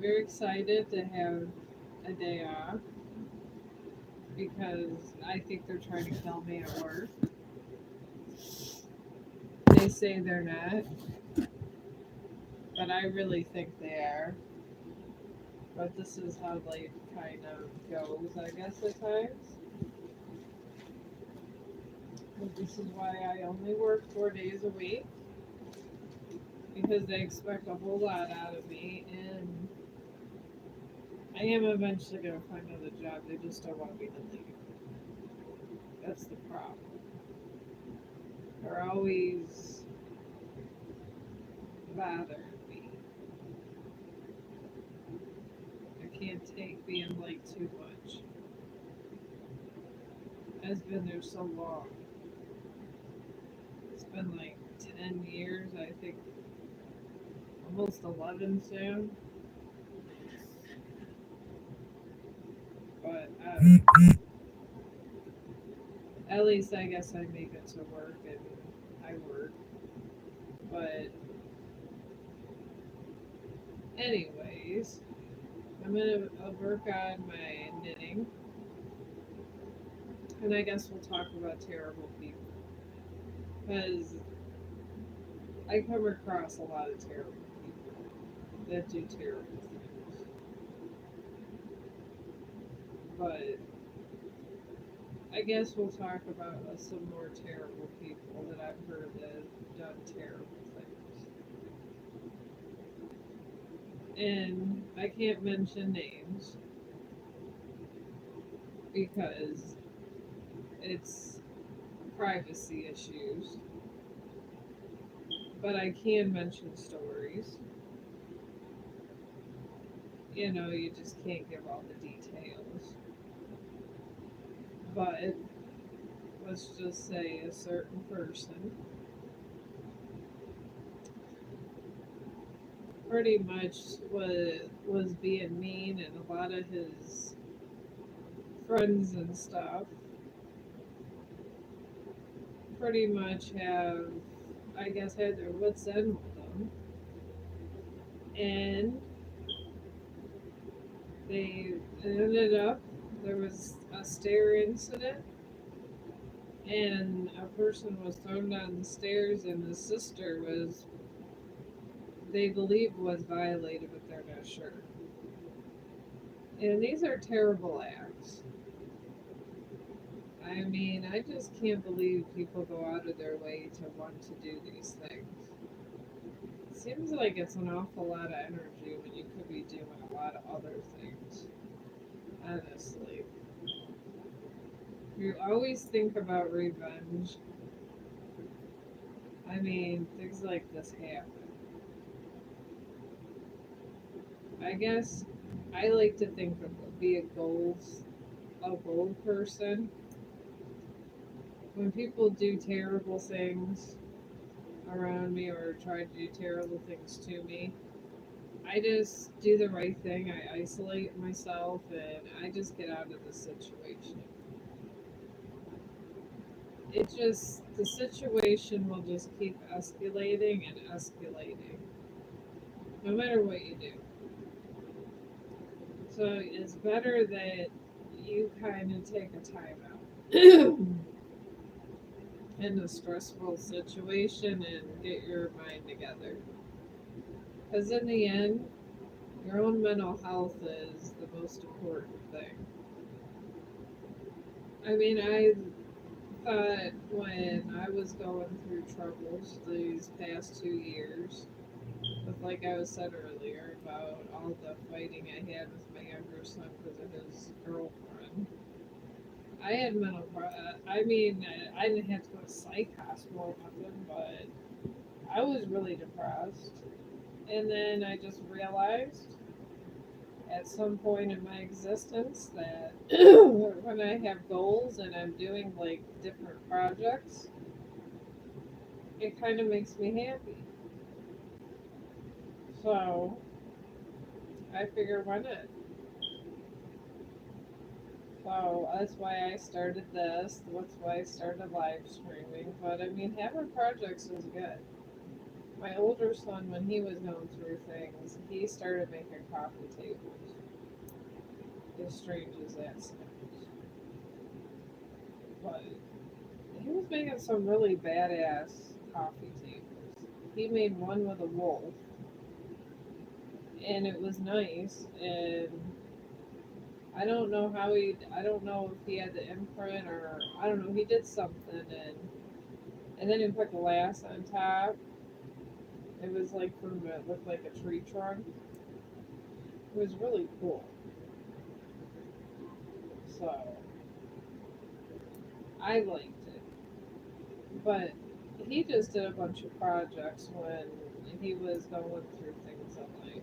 I'm very excited to have a day off because I think they're trying to kill me at work. They say they're not, but I really think they are. But this is how life kind of goes, I guess, at times. But this is why I only work 4 days a week because they expect a whole lot out of me, and I am eventually going to find another job. They just don't want me to leave. That's the problem. They're always bothering me. I can't take being late too much. I've been there so long. It's been like 10 years, I think, almost 11 soon. But at least I guess I make it to work and I work. But, anyways, I'm going to work on my knitting. And I guess we'll talk about terrible people. Because I come across a lot of terrible people that do terrible things. But I guess we'll talk about some more terrible people that I've heard that have done terrible things. And I can't mention names because it's privacy issues. But I can mention stories. You know, you just can't give all the details. But let's just say a certain person pretty much was being mean, and a lot of his friends and stuff pretty much have, I guess, had their wits end with them, and they ended up there was a stair incident, and a person was thrown down the stairs, and the sister was they believe was violated, but they're not sure. And these are terrible acts. I mean, I just can't believe people go out of their way to want to do these things. It seems like it's an awful lot of energy when you could be doing a lot of other things. Honestly. You always think about revenge. I mean, things like this happen. I guess I like to think of be a goal person. When people do terrible things around me or try to do terrible things to me, I just do the right thing. I isolate myself and I just get out of the situation. The situation will just keep escalating and escalating, no matter what you do. So it's better that you kind of take a time out in a stressful situation and get your mind together. Because in the end, your own mental health is the most important thing. I mean, I thought when I was going through troubles these past 2 years, with like I was said earlier about all the fighting I had with my younger son because of his girlfriend, I had I mean, I didn't have to go to psych hospital or nothing, but I was really depressed. And then I just realized at some point in my existence that when I have goals and I'm doing like different projects, it kind of makes me happy. So I figure why not? So that's why I started this. That's why I started live streaming. But I mean, having projects is good. My older son, when he was going through things, he started making coffee tables. As strange as that sounds. But he was making some really badass coffee tables. He made one with a wolf, and it was nice. And I don't know if he had the imprint or I don't know. He did something, and then he put glass on top. It was like it looked like a tree trunk. It was really cool. So I liked it, but he just did a bunch of projects when he was going through things in life.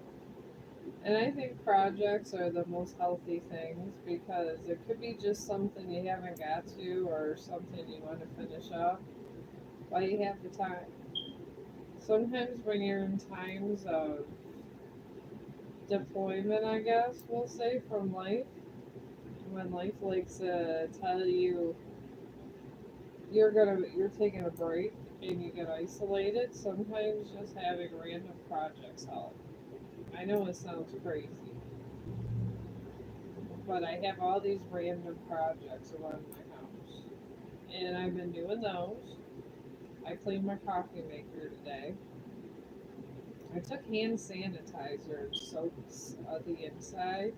And I think projects are the most healthy things because it could be just something you haven't got to or something you want to finish up while you have the time. Sometimes when you're in times of deployment, I guess we'll say, from life, when life likes to tell you you're taking a break and you get isolated, sometimes just having random projects help. I know it sounds crazy, but I have all these random projects around my house, and I've been doing those. I cleaned my coffee maker today. I took hand sanitizer and soaks the inside,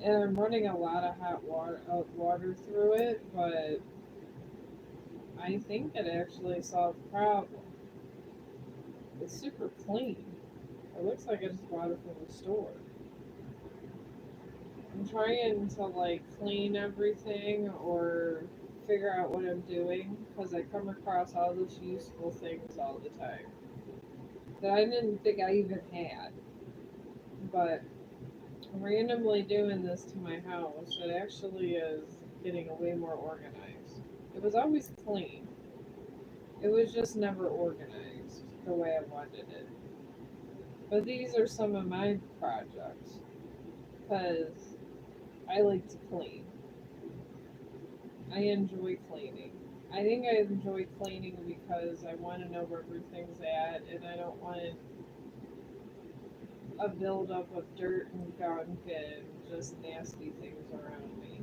and I'm running a lot of water through it, but I think it actually solved the problem. It's super clean. It looks like I just bought it from the store. I'm trying to like clean everything or figure out what I'm doing because I come across all these useful things all the time that I didn't think I even had. But randomly doing this to my house, it actually is getting way more organized. It was always clean. It was just never organized the way I wanted it. But these are some of my projects because I like to clean. I enjoy cleaning. I think I enjoy cleaning because I want to know where everything's at and I don't want a buildup of dirt and gunk and just nasty things around me.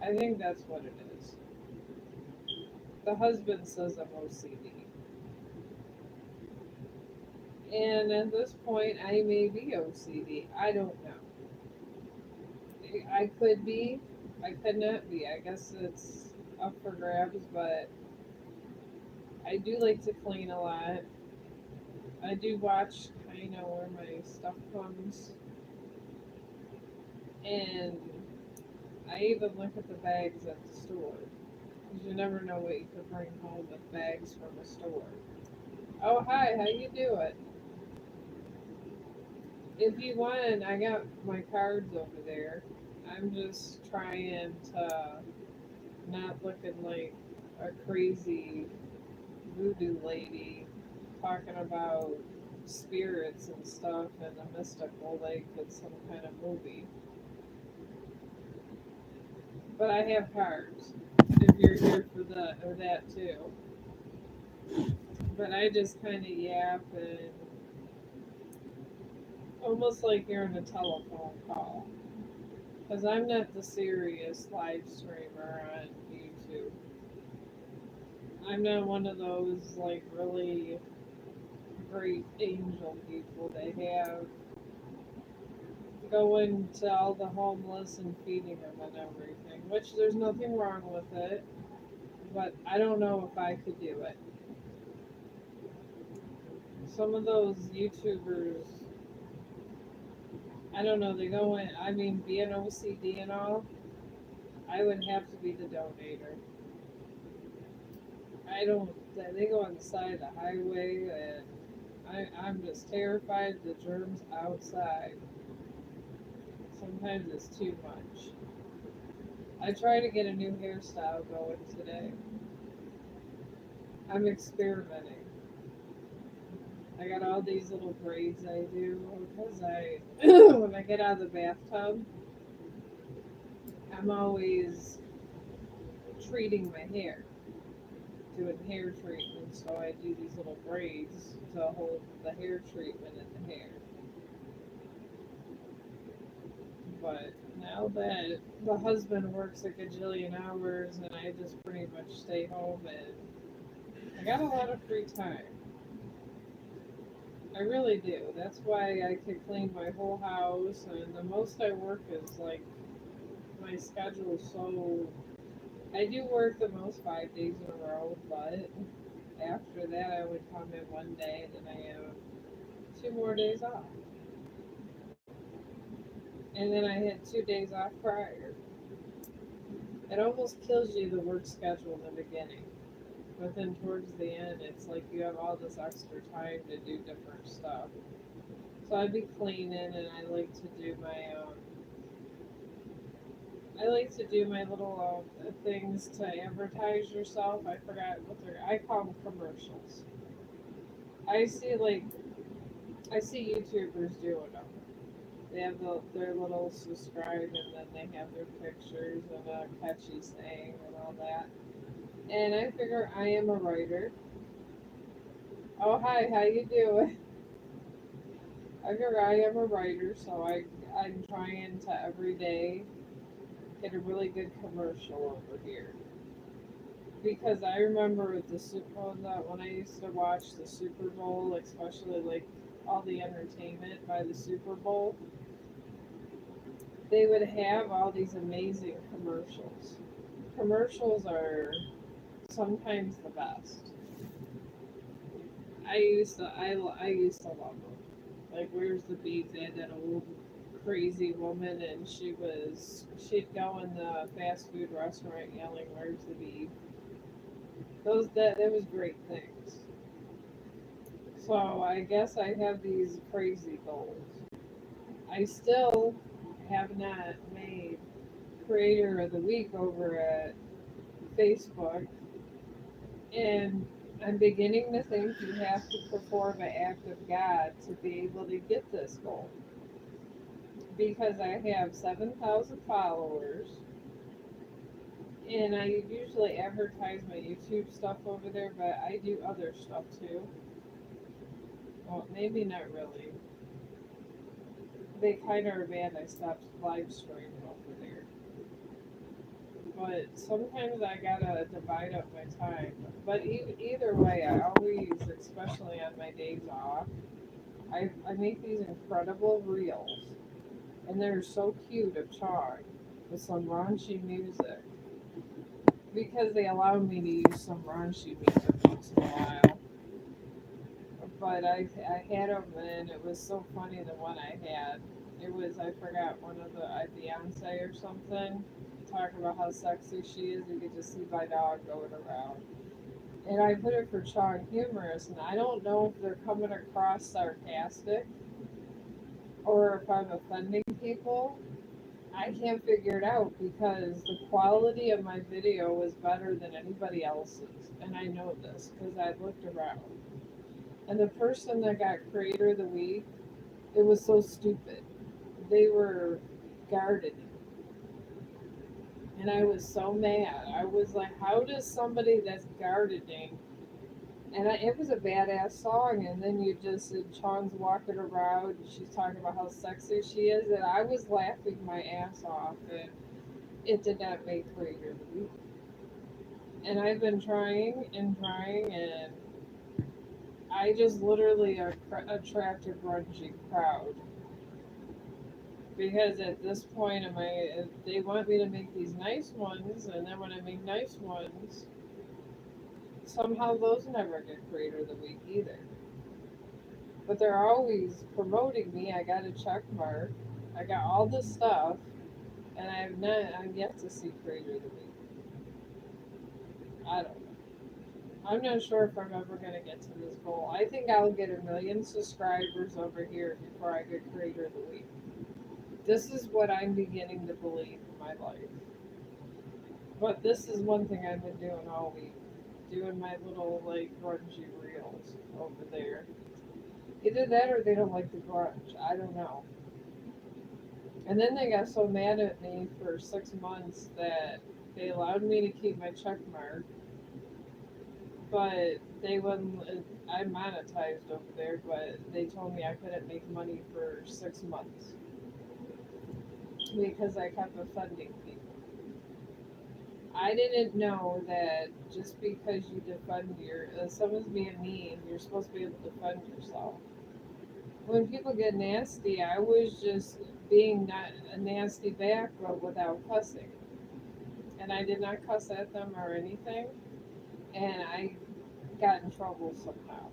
I think that's what it is. The husband says I'm OCD. And at this point, I may be OCD. I don't know. I could be. I could not be. I guess it's up for grabs, but I do like to clean a lot. I do watch kind of where my stuff comes, and I even look at the bags at the store because you never know what you could bring home with bags from a store. Oh hi, how you doing? If you want, I got my cards over there. I'm just trying to not looking like a crazy voodoo lady talking about spirits and stuff and the mystical like it's some kind of movie. But I have cards if you're here for that too. But I just kind of yap and almost like you're in a telephone call. Because I'm not the serious live streamer on YouTube. I'm not one of those like really great angel people they have going to all the homeless and feeding them and everything, which there's nothing wrong with it, but I don't know if I could do it. Some of those YouTubers, I don't know, they go in, I mean, being OCD and all, I would have to be the donator. I don't, they go on the side of the highway and I'm just terrified of the germs outside. Sometimes it's too much. I try to get a new hairstyle going today. I'm experimenting. I got all these little braids I do because when I get out of the bathtub, I'm always treating my hair. doing hair treatment, so I do these little braids to hold the hair treatment in the hair. But now that the husband works a gajillion hours and I just pretty much stay home and I got a lot of free time. I really do. That's why I can clean my whole house, and the most I work is like my schedule is so. I do work the most 5 days in a row, but after that I would come in one day, then I have 2 more days off, and then I had 2 days off prior. It almost kills you the work schedule in the beginning, but then towards the end, it's like you have all this extra time to do different stuff. So I'd be cleaning, and I like to do my little things to advertise yourself. I forgot what they're. I call them commercials. I see like I see YouTubers doing them. They have their little subscribe, and then they have their pictures and a catchy saying and all that. And I figure I am a writer. Oh hi, how you doing? I figure I am a writer, so I'm trying to every day get a really good commercial over here. Because I remember the Super Bowl that when I used to watch the Super Bowl, especially like all the entertainment by the Super Bowl, they would have all these amazing commercials. Commercials are sometimes the best. I used to love them. Like Where's the Beef? They had that old crazy woman, and she'd go in the fast food restaurant yelling, "Where's the beef?" That was great things. So I guess I have these crazy goals. I still have not made Creator of the Week over at Facebook, and I'm beginning to think you have to perform an act of God to be able to get this goal. Because I have 7,000 followers, and I usually advertise my YouTube stuff over there, but I do other stuff too. Well, maybe not really. They kind of are mad I stopped live streaming over there. But sometimes I gotta divide up my time. But either way, I always, especially on my days off, I make these incredible reels. And they're so cute of Chong with some raunchy music. Because they allow me to use some raunchy music once in a while. But I had them, and it was so funny the one I had. It was, I forgot, one of the Beyonce or something. Talking about how sexy she is. You could just see my dog going around. And I put it for Chong humorous, and I don't know if they're coming across sarcastic or if I'm offending people. I can't figure it out because the quality of my video was better than anybody else's. And I know this because I looked around. And the person that got Creator of the Week, it was so stupid. They were gardening. And I was so mad. I was like, how does somebody that's gardening, and it was a badass song, and then you just, and Chong's walking around, and she's talking about how sexy she is, and I was laughing my ass off, and it did not make Creator of the Week. And I've been trying, and I just literally attract a grungy crowd. Because at this point, if they want me to make these nice ones, and then when I make nice ones, somehow those never get Creator of the Week either. But they're always promoting me. I got a check mark. I got all this stuff, and I'm yet to see Creator of the Week. I don't know. I'm not sure if I'm ever gonna get to this goal. I think I'll get 1 million subscribers over here before I get Creator of the Week. This is what I'm beginning to believe in my life. But this is one thing I've been doing all week. Doing my little like grungy reels over there. Either that or they don't like the grunge. I don't know. And then they got so mad at me for 6 months that they allowed me to keep my check mark. but they wouldn't. I monetized over there, but they told me I couldn't make money for 6 months because I kept offending people. I didn't know that just because you defend someone's being mean, you're supposed to be able to defend yourself. When people get nasty, I was just being not a nasty back, but without cussing, and I did not cuss at them or anything, and I got in trouble somehow.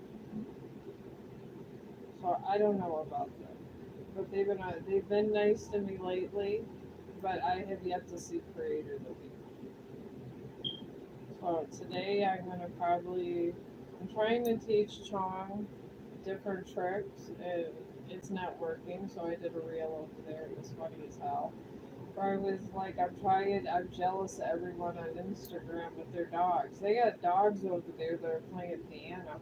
So I don't know about them, but they've been nice to me lately, but I have yet to see Creator of the Week. So today I'm trying to teach Chong different tricks, and it's not working. So I did a reel over there. It was funny as hell. Where I was like, I'm jealous of everyone on Instagram with their dogs. They got dogs over there that are playing piano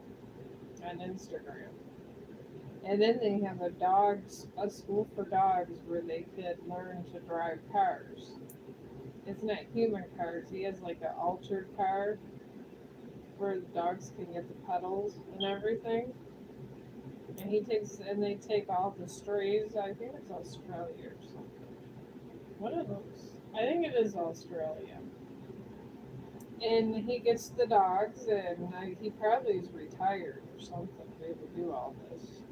on Instagram. And then they have a school for dogs where they could learn to drive cars. It's not human cars. He has like an altered car where the dogs can get the pedals and everything. And they take all the strays. I think it's Australia or something. What are those? I think it is Australia. And he gets the dogs, and he probably is retired or something to be able to do all this.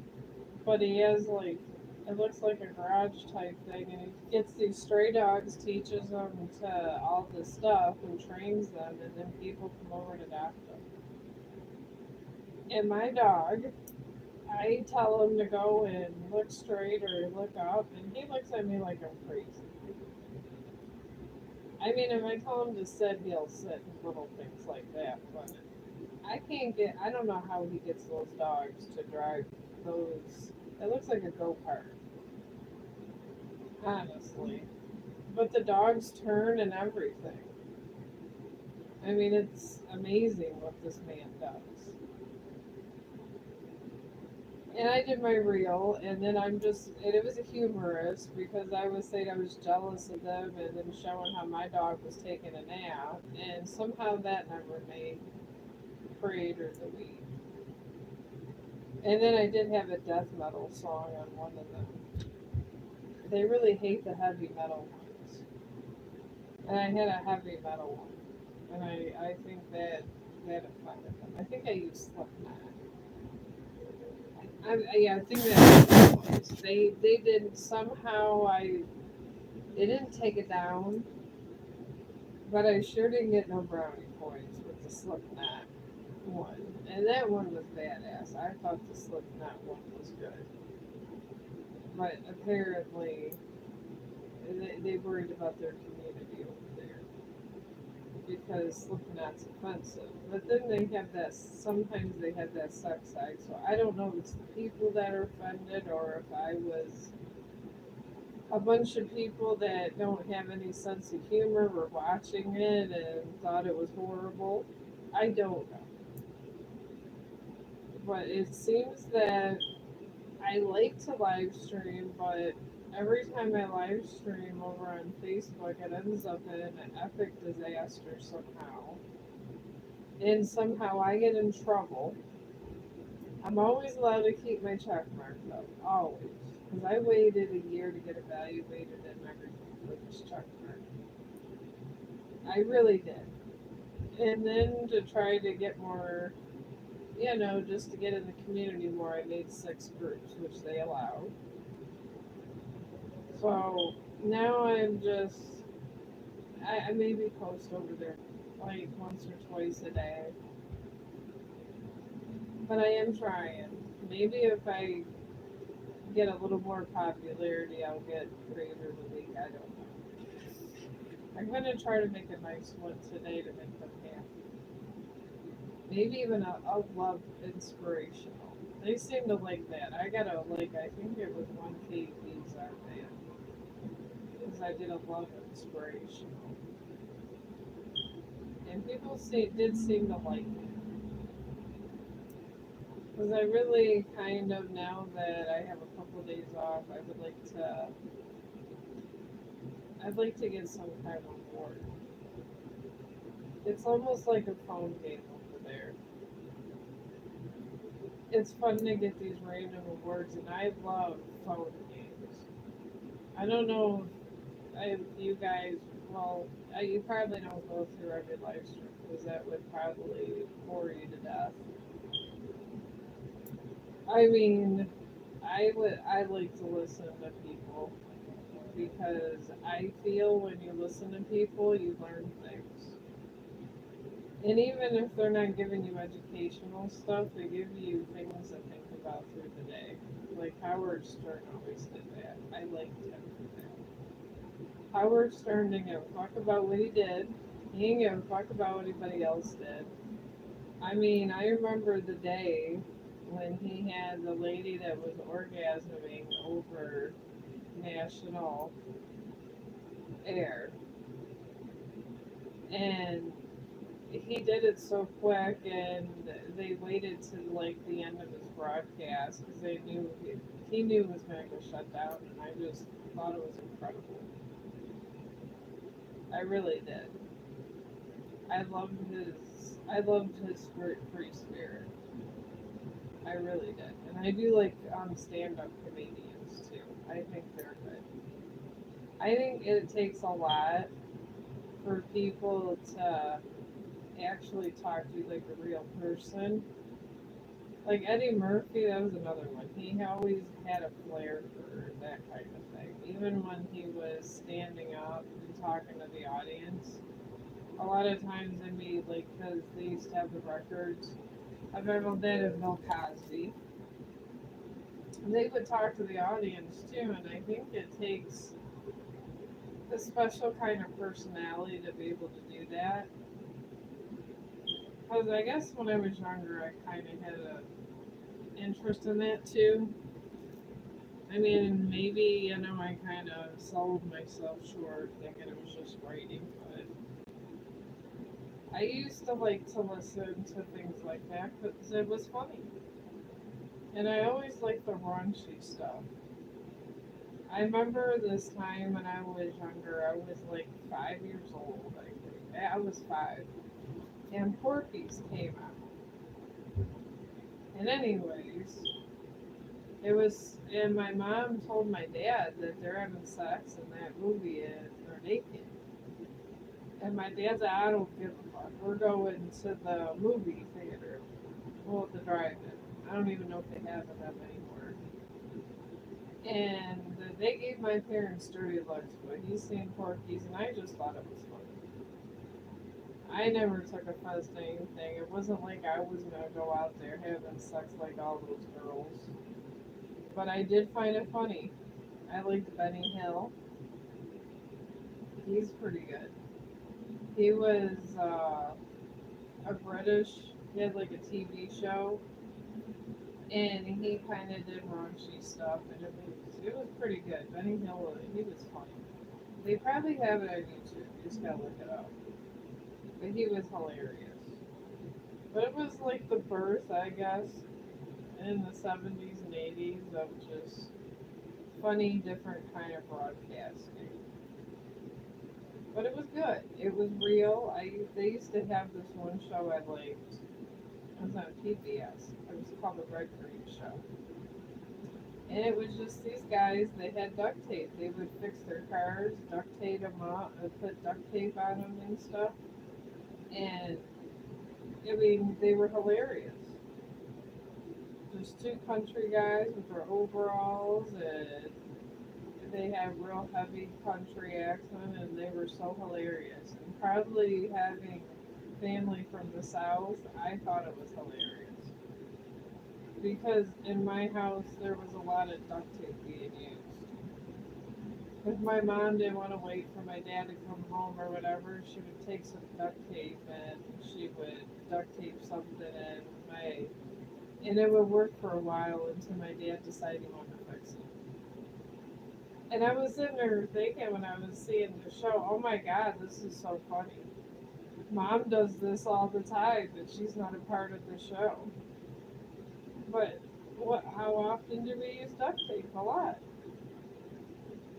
But he has like, it looks like a garage type thing, and he gets these stray dogs, teaches them to all this stuff, and trains them, and then people come over to adopt them. And my dog, I tell him to go and look straight or look up, and he looks at me like I'm crazy. I mean, if I tell him to sit, he'll sit, and little things like that. But I don't know how he gets those dogs to drive those. It looks like a go kart, honestly. But the dogs turn and everything. I mean, it's amazing what this man does. And I did my reel, and then and it was a humorous because I was saying I was jealous of them and then showing how my dog was taking a nap, and somehow that never made Creator of the Week. And then I did have a death metal song on one of them. They really hate the heavy metal ones. And I had a heavy metal one. And I think that offended them. I think I used Slipknot. Yeah, I think that was. They did somehow they didn't take it down, but I sure didn't get no brownie points with the Slipknot one. And that one was badass. I thought the Slipknot one was good. But apparently they worried about their community over there because Slipknot's offensive. But then sometimes they have that sex side, so I don't know if it's the people that are offended or if I was a bunch of people that don't have any sense of humor were watching it and thought it was horrible. I don't know. But it seems that I like to live stream, but every time I live stream over on Facebook, it ends up in an epic disaster somehow. And somehow I get in trouble. I'm always allowed to keep my check mark though, always. Because I waited a year to get evaluated and everything for this check mark. I really did. And then to try to get more, just to get in the community more, I made 6 groups, which they allow. So now I maybe post over there like once or twice a day. But I am trying. Maybe if I get a little more popularity, I'll get Creator of the Week. I don't know. I'm going to try to make a nice one today to make them happy. Maybe even a love inspirational. They seem to like that. I think it was 1K views on that. Because I did a love inspirational. And people did seem to like it. Because I really kind of, now that I have a couple of days off, I'd like to get some kind of reward. It's almost like a phone game over there. it's fun to get these random awards, and I love phone games. I don't know if you guys, well, you probably don't go through every live stream because that would probably bore you to death. I mean, I like to listen to people because I feel when you listen to people, you learn things. And even if they're not giving you educational stuff, they give you things to think about through the day. Like Howard Stern always did that. I liked him for that. Howard Stern didn't give a fuck about what he did. He didn't give a fuck about what anybody else did. I mean, I remember the day when he had the lady that was orgasming over national air. And he did it so quick, and they waited to like the end of his broadcast because they knew he knew it was going to go shut down, and I just thought it was incredible. I really did. I loved his free spirit. I really did, and I do like stand-up comedians too. I think they're good. I think it takes a lot for people to actually talk to you like a real person. Like Eddie Murphy, that was another one. He always had a flair for that kind of thing. Even when he was standing up and talking to the audience, a lot of times they'd be like, because they used to have the records of everyone that of Bill Cosby. They would talk to the audience too, and I think it takes a special kind of personality to be able to do that. Because I guess when I was younger, I kind of had an interest in that too. I mean, maybe, I kind of sold myself short thinking it was just writing, but I used to like to listen to things like that because it was funny. And I always liked the raunchy stuff. I remember this time when I was younger, I was like 5 years old, I think. Yeah, I was five. And Porky's came out. And anyways, it was, and my mom told my dad that they're having sex in that movie and they're naked. And my dad's like, I don't give a fuck. We're going to the movie theater. Well, the drive-in. I don't even know if they have them anymore. And they gave my parents dirty looks, but he's seen Porky's, and I just thought it was funny. I never took offense to anything. It wasn't like I was gonna go out there having sex like all those girls. But I did find it funny. I liked Benny Hill. He's pretty good. He was a British. He had like a TV show, and he kind of did raunchy stuff, and it was pretty good. Benny Hill, he was funny. They probably have it on YouTube. You just gotta look it up. But he was hilarious. But it was like the birth, I guess, in the 70s and 80s of just funny, different kind of broadcasting. But it was good. It was real. They used to have this one show I liked. It was on PBS. It was called the Red Green Show. And it was just these guys, they had duct tape. They would fix their cars, duct tape them up, and put duct tape on them and stuff. And, I mean, they were hilarious. Just two country guys with their overalls, and they have real heavy country accent, and they were so hilarious. And probably having family from the South, I thought it was hilarious. Because in my house, there was a lot of duct tape being used. If my mom didn't want to wait for my dad to come home or whatever, she would take some duct tape and she would duct tape something and it would work for a while until my dad decided he wanted to fix it. And I was sitting there thinking when I was seeing the show, oh my god, this is so funny. Mom does this all the time, but she's not a part of the show. But how often do we use duct tape? A lot.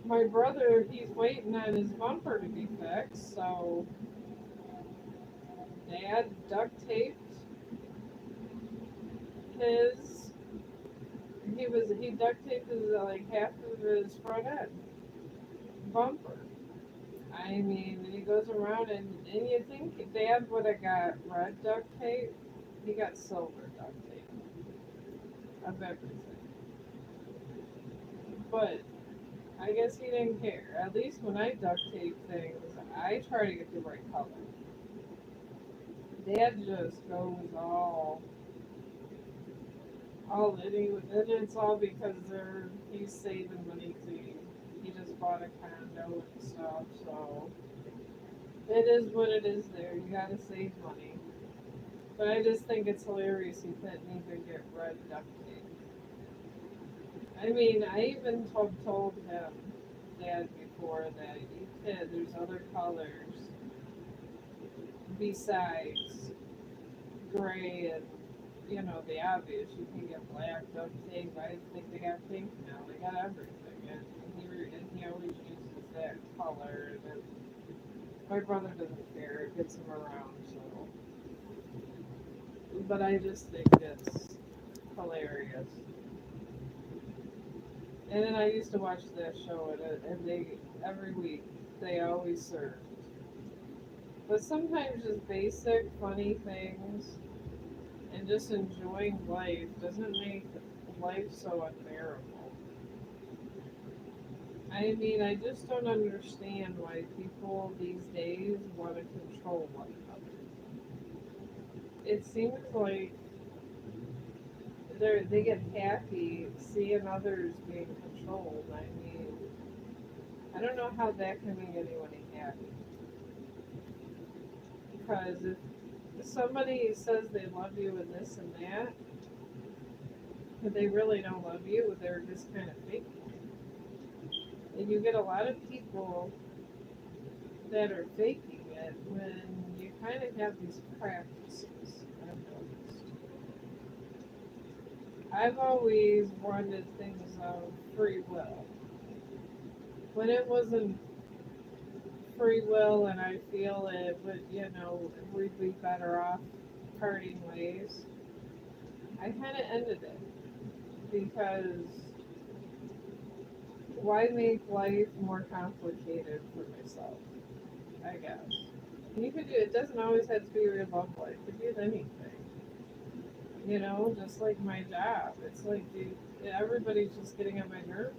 My brother, he's waiting on his bumper to be fixed, so Dad duct taped his he duct taped his like half of his front end bumper. I mean, he goes around and you think Dad would have got red duct tape. He got silver duct tape of everything. But I guess he didn't care. At least when I duct tape things, I try to get the right color. Dad just goes all in, and it's all because he's saving money too. He just bought a condo and stuff, so it is what it is there. You gotta save money. But I just think it's hilarious he couldn't even get red duct tape. I mean, I even told him, Dad, before that you can, there's other colors besides gray and, the obvious. You can get black duct tape. I think they got pink now. They got everything. And he always uses that color. And my brother doesn't care. It gets him around, so. But I just think it's hilarious. And then I used to watch that show, and they every week they always served. But sometimes just basic funny things and just enjoying life doesn't make life so unbearable. I mean, I just don't understand why people these days want to control one another. It seems like they get happy seeing others being controlled. I mean, I don't know how that can make anyone happy. Because if somebody says they love you and this and that, but they really don't love you, they're just kind of faking it. And you get a lot of people that are faking it when you kind of have these practices. I've noticed. I've always wanted things of free will. When it wasn't free will and I feel it would, we'd be better off parting ways, I kind of ended it because why make life more complicated for myself? I guess. And you could do it. Doesn't always have to be your love life. It could be with anything. Just like my job. It's like, dude, everybody's just getting on my nerves.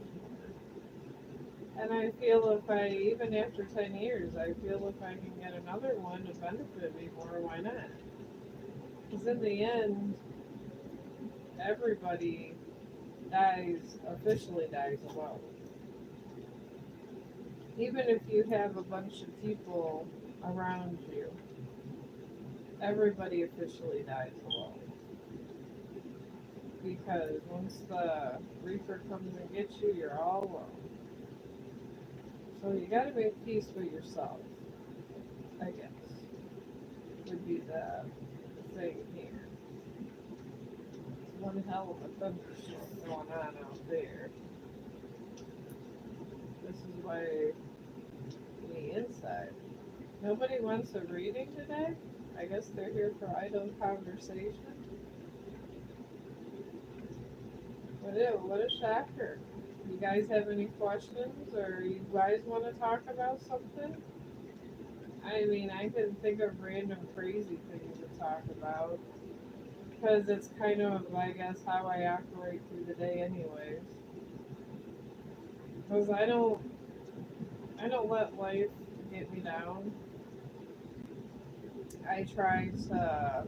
And I feel even after 10 years, I feel if I can get another one to benefit me more, why not? Because in the end, everybody officially dies alone. Even if you have a bunch of people around you, everybody officially dies alone. Because once the reaper comes and gets you, you're all alone. So you gotta make peace with yourself, I guess, would be the thing here. It's one hell of a thunderstorm going on out there. This is why the inside. Nobody wants a reading today? I guess they're here for idle conversation. What a shocker. You guys have any questions or you guys want to talk about something? I mean, I can think of random crazy things to talk about because it's kind of, I guess, how I operate through the day anyways. Because I don't let life get me down. I try to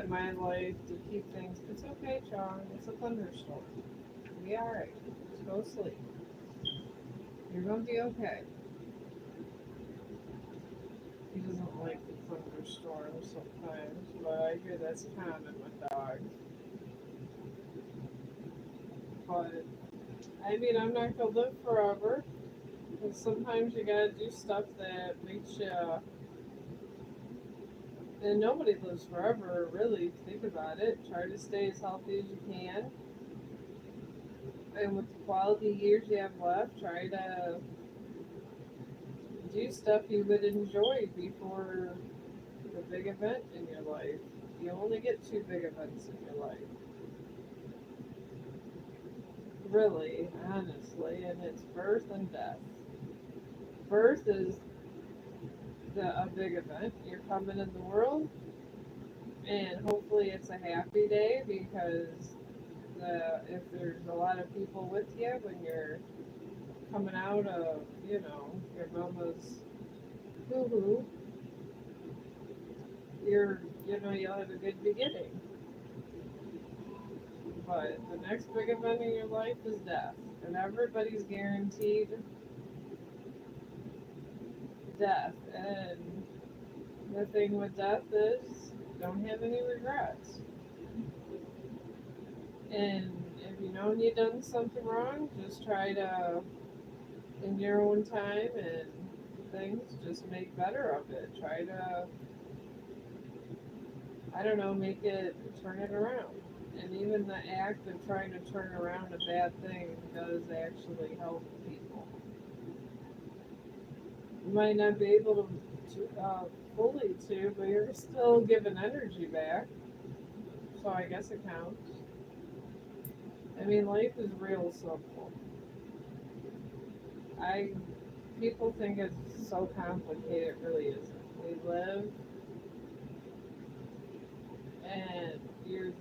in my life to keep things. It's okay, Chong. It's a thunderstorm. You'll be all right. Just go to sleep. You're gonna be okay. He doesn't like the thunderstorms sometimes, but I hear that's common with dogs. But I mean, I'm not gonna live forever. And sometimes you gotta do stuff that makes you. And nobody lives forever, really, if you think about it. Try to stay as healthy as you can. And with the quality years you have left, try to do stuff you would enjoy before the big event in your life. You only get two big events in your life. Really, honestly, and it's birth and death. Birth is a big event. You're coming in the world, and hopefully it's a happy day because if there's a lot of people with you when you're coming out of, your mama's hoo-hoo, you'll have a good beginning. But the next big event in your life is death. And everybody's guaranteed death. And the thing with death is, don't have any regrets. And if you know you've done something wrong, just try to, in your own time and things, just make better of it. Try to, I don't know, turn it around. And even the act of trying to turn around a bad thing does actually help people. You might not be able fully to, but you're still giving energy back. So I guess it counts. I mean, life is real simple. I People think it's so complicated. It really isn't. We live, and you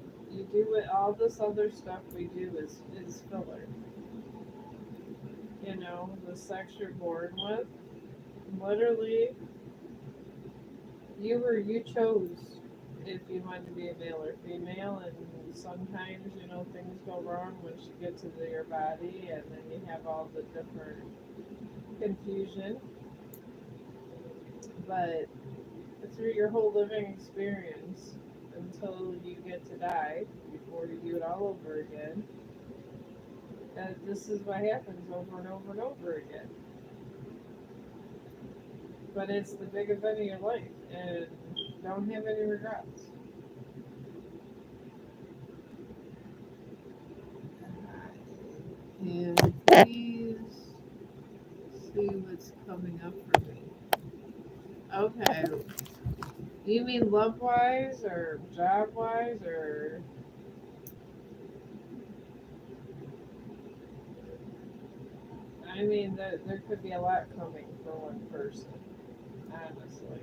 do it. All this other stuff we do is filler. The sex you're born with. Literally, you chose if you wanted to be a male or female, and sometimes things go wrong once you get to your body, and then you have all the different confusion. But through your whole living experience until you get to die, before you do it all over again, this is what happens over and over and over again. But it's the big event of your life, and don't have any regrets. And please see what's coming up for me. Okay. You mean love wise or job wise or? I mean, there could be a lot coming for one person, honestly.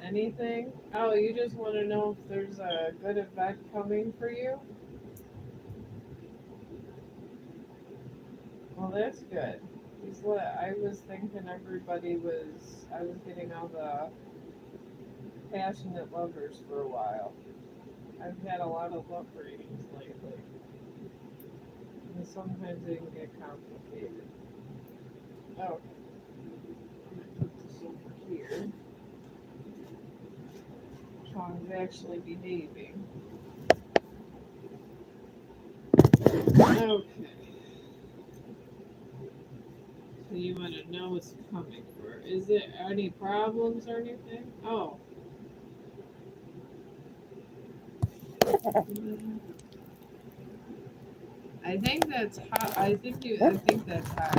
Anything? Oh, you just want to know if there's a good event coming for you? Well, that's good. I was thinking I was getting all the passionate lovers for a while. I've had a lot of love readings lately, and sometimes they can get complicated. Oh, I'm gonna put this over here. Chong's actually behaving. Okay. So you want to know what's coming for? Is there any problems or anything? Oh. I think that's high. I think that's high.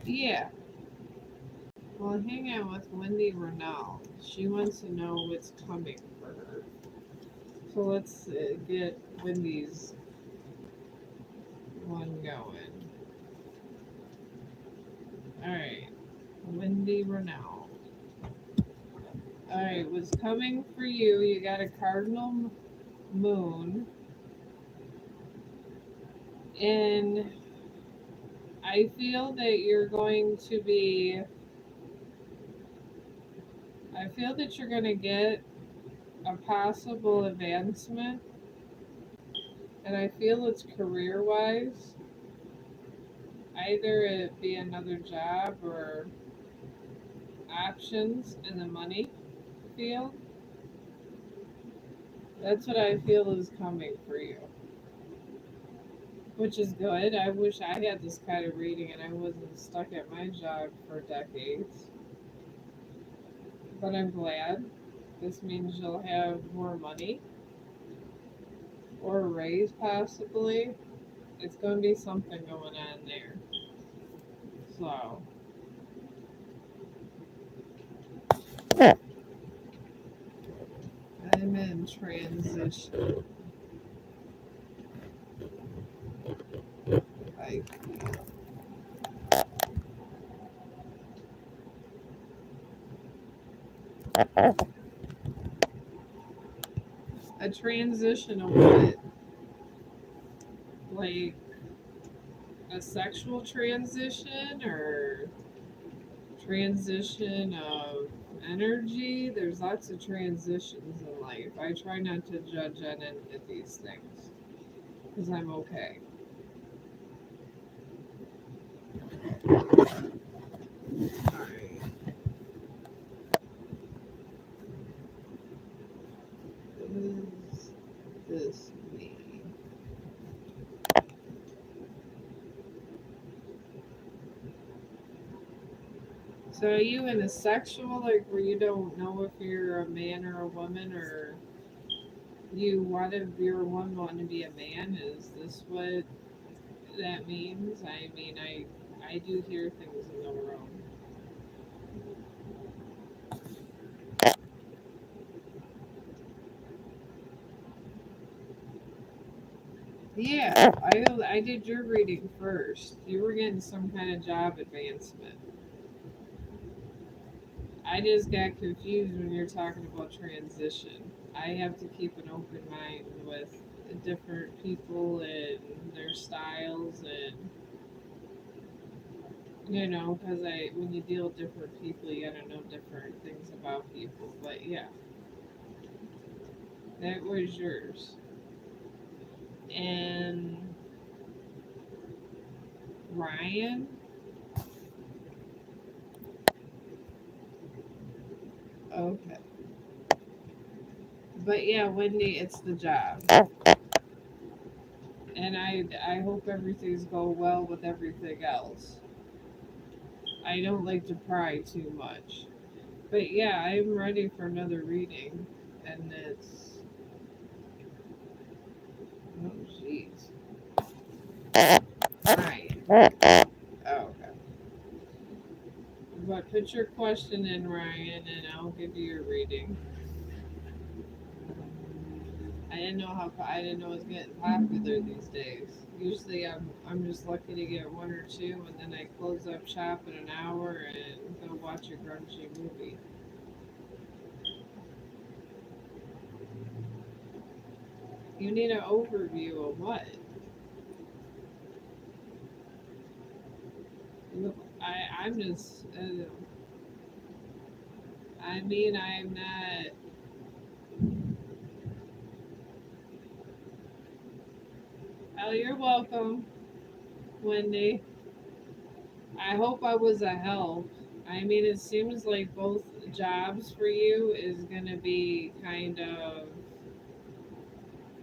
Yeah. Well, hang out with Wendy Renal. She wants to know what's coming for her. So let's get Wendy's one going. All right, Wendy Renal. All right, what's coming for you? You got a cardinal moon, and I feel that you're going to be. I feel that you're going to get a possible advancement, and I feel it's career wise. Either it be another job or options in the money field. That's what I feel is coming for you, which is good. I wish I had this kind of reading and I wasn't stuck at my job for decades. But I'm glad. This means you'll have more money. or a raise possibly. It's going to be something going on there. So, I'm in transition. I feel. A transition of what? Like a sexual transition or transition of energy? There's lots of transitions in life. I try not to judge on any of these things because I'm okay. Alright. Is this me? So are you in a sexual, like where you don't know if you're a man or a woman, or you want to, you're one wanting to be a man? Is this what that means? I mean, I do hear things in the room. Yeah, I did your reading first. You were getting some kind of job advancement. I just got confused when you're talking about transition. I have to keep an open mind with different people and their styles, and because I when you deal with different people, you gotta know different things about people. But yeah, that was yours. And Ryan, okay. But yeah, Wendy, it's the job. And I hope everything's going well with everything else. I don't like to pry too much. But yeah, I'm ready for another reading. And it's oh jeez. Ryan. Oh, okay. But put your question in, Ryan, and I'll give you your reading. I didn't know it was getting popular these days. Usually I'm just lucky to get one or two, and then I close up shop in an hour and go watch a grungy movie. You need an overview of what? Look, I'm just. I mean, I'm not. Oh, you're welcome, Wendy. I hope I was a help. I mean, it seems like both jobs for you is going to be kind of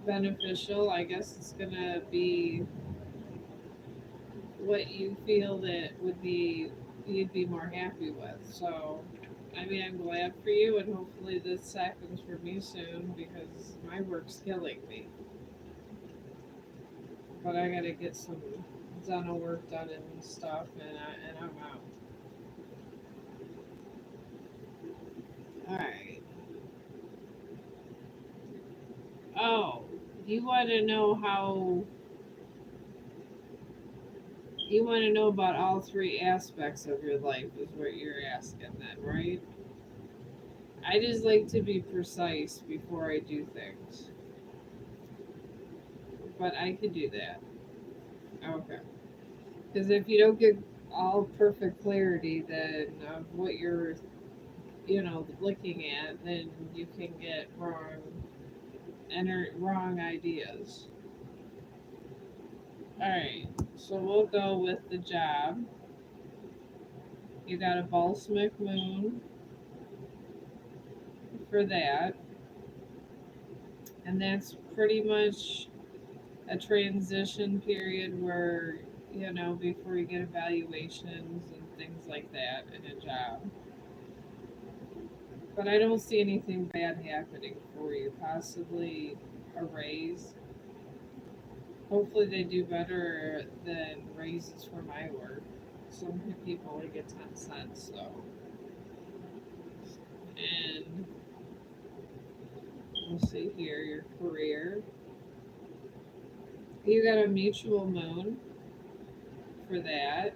beneficial. I guess it's going to be what you feel that would be you'd be more happy with. So, I mean, I'm glad for you, and hopefully this happens for me soon because my work's killing me. But I got to get some dental work done and stuff, and I'm out. All right. Oh, you want to know how you want to know about all three aspects of your life is what you're asking then, right? I just like to be precise before I do things, but I can do that. Okay. Because if you don't get all perfect clarity then of what you're, looking at, then you can get wrong ideas. All right. So we'll go with the job. You got a balsamic moon for that, and that's pretty much a transition period where before you get evaluations and things like that in a job. But I don't see anything bad happening for you. Possibly a raise. Hopefully they do better than raises for my work. Some people only get 10 cents, so. And we'll see here, your career. You got a mutual moon for that.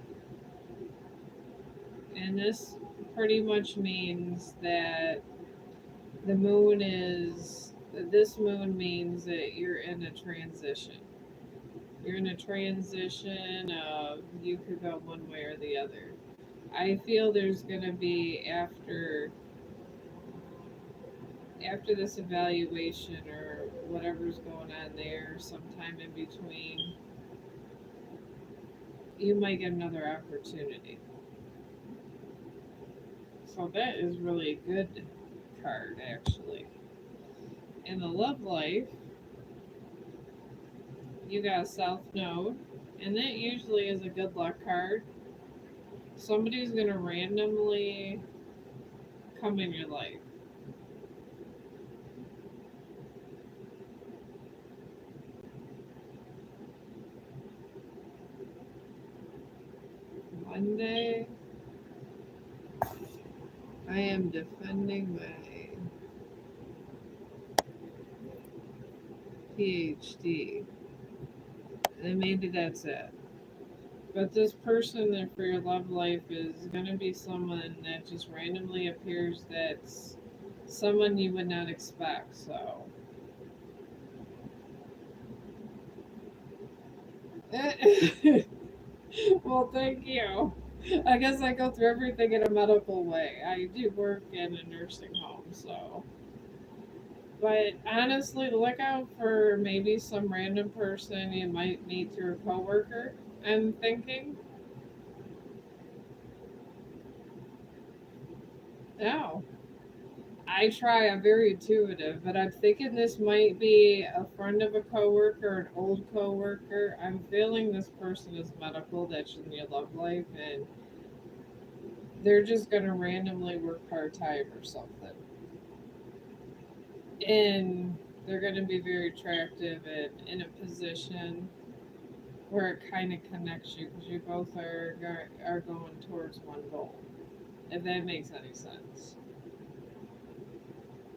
And this pretty much means that the moon is, this moon means that you're in a transition. You're in a transition of you could go one way or the other. I feel there's going to be after this evaluation or whatever's going on there, sometime in between, you might get another opportunity. So that is really a good card, actually. In the love life, you got South Node, and that usually is a good luck card. Somebody's going to randomly come in your life. Monday, I am defending my PhD. And maybe that's it. But this person that for your love life is going to be someone that just randomly appears that's someone you would not expect. So, well, thank you. I guess I go through everything in a medical way. I do work in a nursing home, so. But honestly, look out for maybe some random person you might meet through a coworker. I'm thinking, oh, I try. I'm very intuitive, but I'm thinking this might be a friend of a coworker, an old coworker. I'm feeling this person is medical that's in your love life, and they're just gonna randomly work part time or something, and they're gonna be very attractive and in a position where it kind of connects you because you both are going towards one goal. If that makes any sense.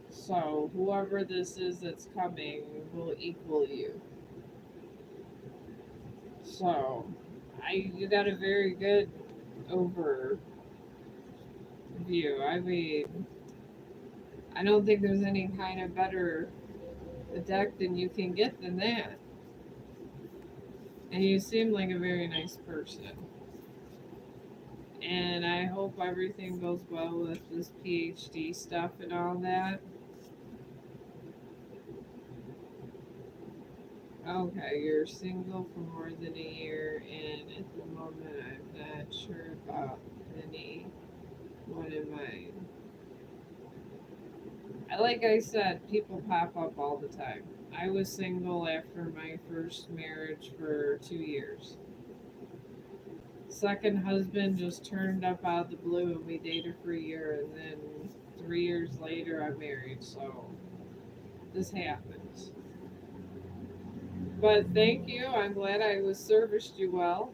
So whoever this is that's coming will equal you. So you got a very good overview. I mean, I don't think there's any kind of better deck than you can get than that. And you seem like a very nice person. And I hope everything goes well with this PhD stuff and all that. Okay, you're single for more than a year, and at the moment, I'm not sure about anyone in mind. Like I said, people pop up all the time. I was single after my first marriage for 2 years. Second husband just turned up out of the blue, and we dated for a year, and then 3 years later, I'm married. So this happens. But thank you. I'm glad I was serviced you well.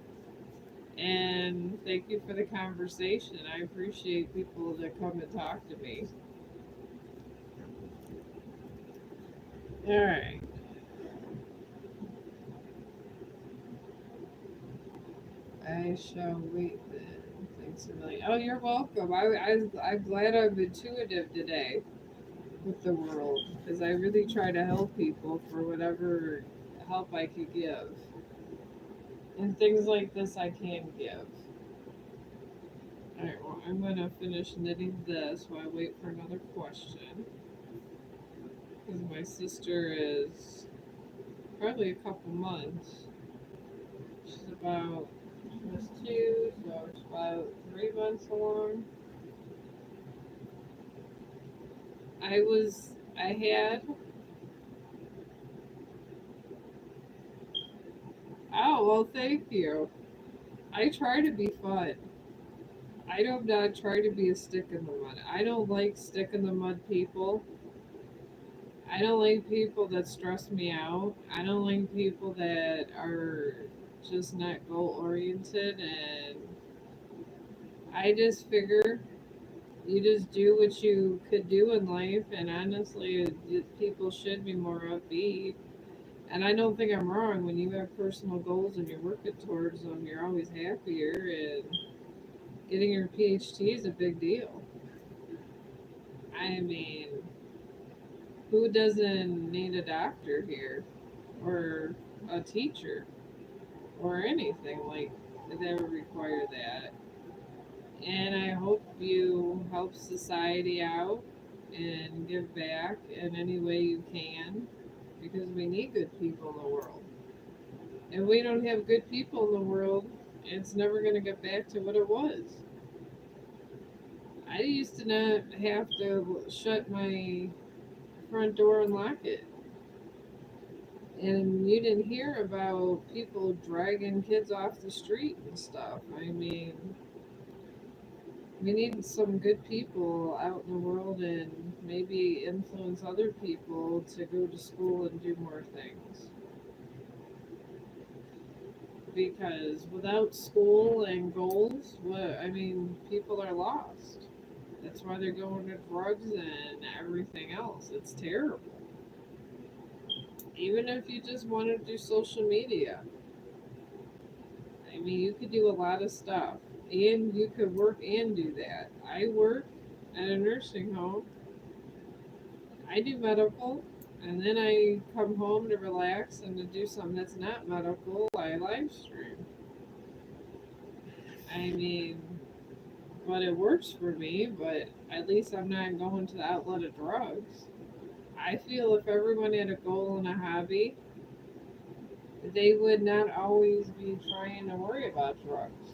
And thank you for the conversation. I appreciate people that come and talk to me. All right. I shall wait then. Thanks a million. Oh, you're welcome. I'm glad I'm intuitive today with the world because I really try to help people for whatever help I could give. And things like this I can give. All right, well, I'm going to finish knitting this while I wait for another question. Because my sister is probably a couple months. She's about, she was two, so it's about 3 months along. I had, oh, well, thank you. I try to be fun. I do not try to be a stick in the mud. I don't like stick in the mud people. I don't like people that stress me out. I don't like people that are just not goal oriented. And I just figure you just do what you could do in life. And honestly, people should be more upbeat. And I don't think I'm wrong. When you have personal goals and you're working towards them, you're always happier. And getting your PhD is a big deal. I mean, who doesn't need a doctor here or a teacher or anything like that would require that? And I hope you help society out and give back in any way you can because we need good people in the world. If we don't have good people in the world, it's never going to get back to what it was. I used to not have to shut my front door and lock it. And you didn't hear about people dragging kids off the street and stuff. I mean, we need some good people out in the world and maybe influence other people to go to school and do more things. Because without school and goals, what I mean, people are lost. That's why they're going to drugs and everything else. It's terrible. Even if you just want to do social media, I mean, you could do a lot of stuff, and you could work and do that. I work at a nursing home. I do medical, and then I come home to relax and to do something that's not medical. I live stream. I mean, but it works for me. But at least I'm not going to the outlet of drugs. I feel if everyone had a goal and a hobby, they would not always be trying to worry about drugs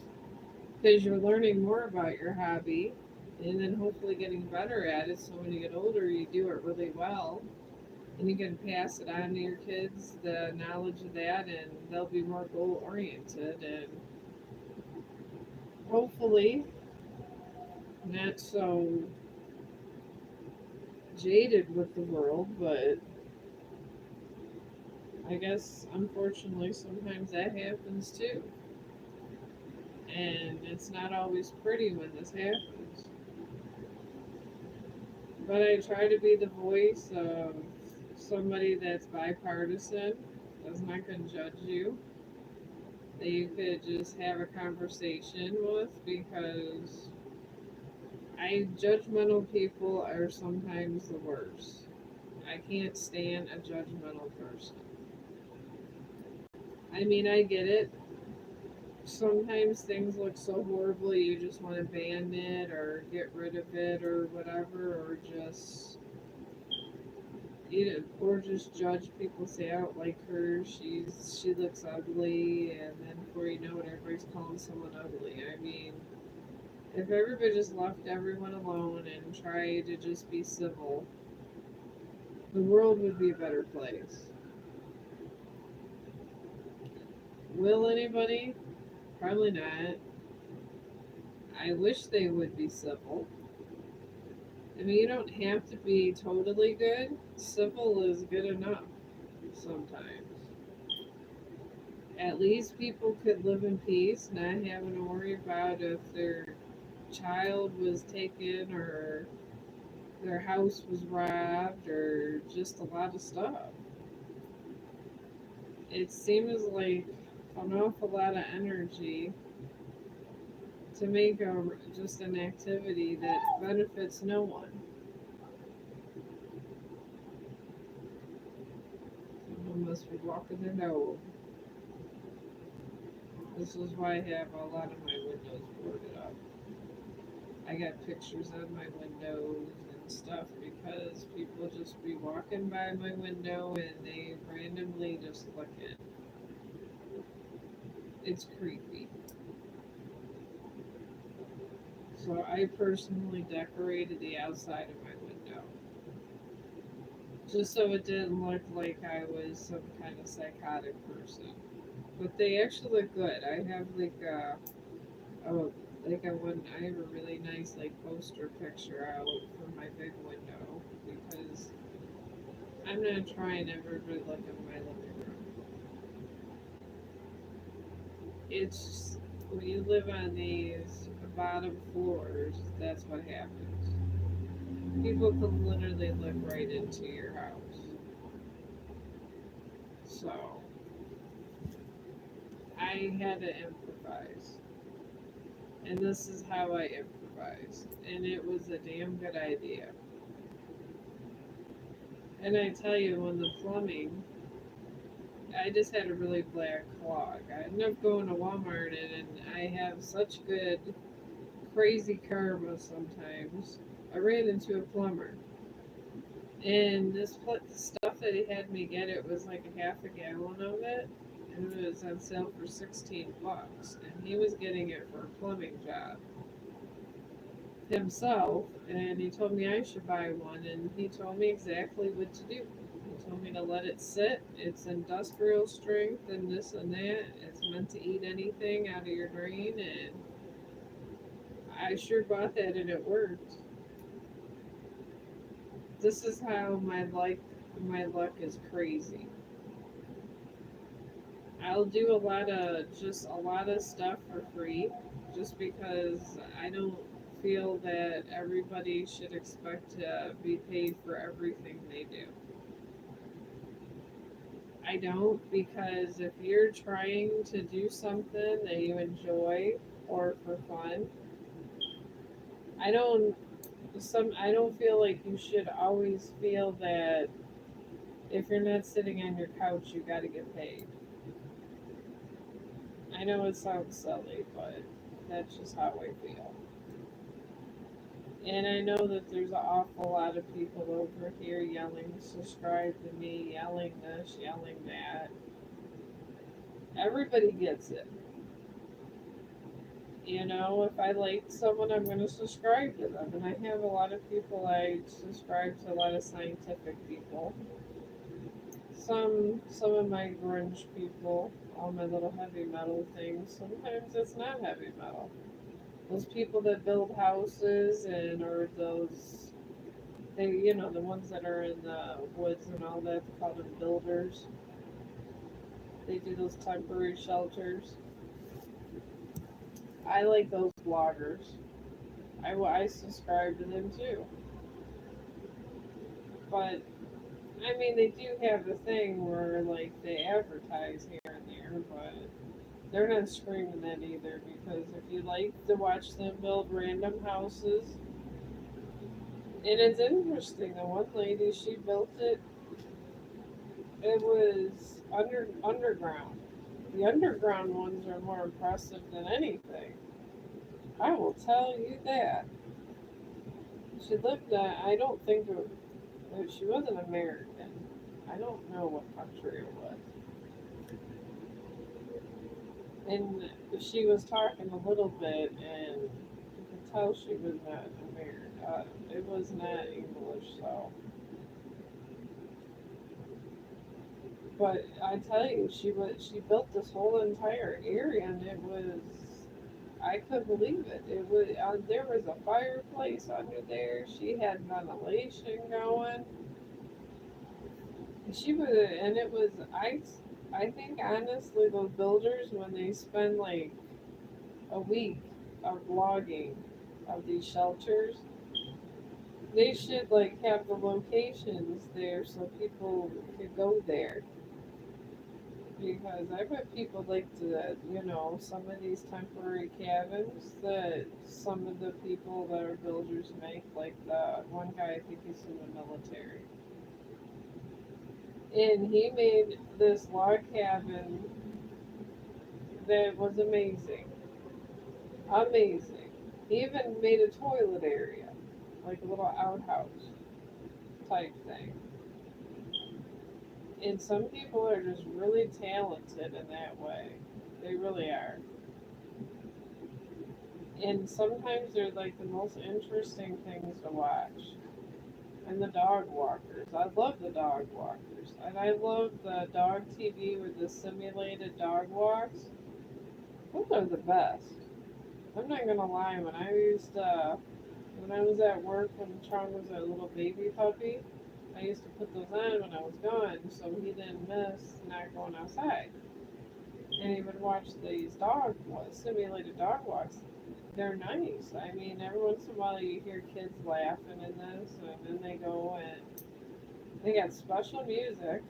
because you're learning more about your hobby and then hopefully getting better at it so when you get older you do it really well and you can pass it on to your kids the knowledge of that and they'll be more goal oriented and hopefully not so jaded with the world, but I guess unfortunately sometimes that happens too, and it's not always pretty when this happens. But I try to be the voice of somebody that's bipartisan, that's not going to judge you, that you could just have a conversation with because judgmental people are sometimes the worst. I can't stand a judgmental person. I mean, I get it. Sometimes things look so horrible you just want to ban it or get rid of it or whatever, or just or just judge people, say, I don't like her, she looks ugly, and then before you know it, everybody's calling someone ugly. I mean, if everybody just left everyone alone and tried to just be civil, the world would be a better place. Will anybody? Probably not. I wish they would be civil. I mean, you don't have to be totally good. Civil is good enough sometimes. At least people could live in peace, not having to worry about if their child was taken or their house was robbed or just a lot of stuff. It seems like an awful lot of energy to make just an activity that benefits no one. Someone must be walking their dog. This is why I have a lot of my windows boarded up. I got pictures on my windows and stuff because people just be walking by my window and they randomly just look in. It's creepy. So I personally decorated the outside of my window. Just so it didn't look like I was some kind of psychotic person. But they actually look good. I have oh, I have a really nice like poster picture out for my big window because I'm not trying ever to look at my living room. It's when you live on these bottom floors, that's what happens. People can literally look right into your house. So I had to improvise. And this is how I improvised. And it was a damn good idea. And I tell you, when the plumbing, I just had a really black clog. I ended up going to Walmart and I have such good, crazy karma sometimes. I ran into a plumber. And the stuff that he had me get, it was like a half a gallon of it. And it was on sale for 16 bucks. And he was getting it for a plumbing job himself, and he told me I should buy one, and he told me exactly what to do. He told me to let it sit. It's industrial strength and this and that. It's meant to eat anything out of your drain, and I sure bought that, and it worked. This is how my luck is crazy. I'll do a lot of stuff for free, just because I don't feel that everybody should expect to be paid for everything they do. I don't, because if you're trying to do something that you enjoy or for fun, I don't I don't feel like you should always feel that if you're not sitting on your couch you got to get paid. I know it sounds silly, but that's just how I feel. And I know that there's an awful lot of people over here yelling, subscribe to me, yelling this, yelling that. Everybody gets it. You know, if I like someone, I'm going to subscribe to them. And I have a lot of people, I subscribe to a lot of scientific people. Some of my grunge people, all my little heavy metal things. Sometimes it's not heavy metal. Those people that build houses and or those they the ones that are in the woods and all that, they call them builders. They do those temporary shelters. I like those bloggers. I subscribe to them too. But I mean, they do have the thing where like they advertise here and there, but they're not screaming that either. Because if you like to watch them build random houses, and it's interesting. The one lady, she built it. It was underground. The underground ones are more impressive than anything. I will tell you that. She lived. I don't think she wasn't American. I don't know what country it was. And she was talking a little bit, and you could tell she was not American. It was not English, so. But I tell you, she built this whole entire area, and it was I couldn't believe it. It was there was a fireplace under there. She had ventilation going. She was, and it was I think honestly, those builders when they spend like a week of logging of these shelters, they should like have the locations there so people could go there. Because I bet people like to, some of these temporary cabins that some of the people that are builders make. Like the one guy, I think he's in the military. And he made this log cabin that was amazing. Amazing. He even made a toilet area, like a little outhouse type thing. And some people are just really talented in that way. They really are. And sometimes they're like the most interesting things to watch. And the dog walkers. I love the dog walkers. And I love the dog TV with the simulated dog walks. Those are the best. I'm not gonna lie, when I was at work when Chong was a little baby puppy, I used to put those on when I was gone, so he didn't miss not going outside. And he would watch these simulated dog walks. They're nice. I mean, every once in a while you hear kids laughing in this, and then they go and they got special music,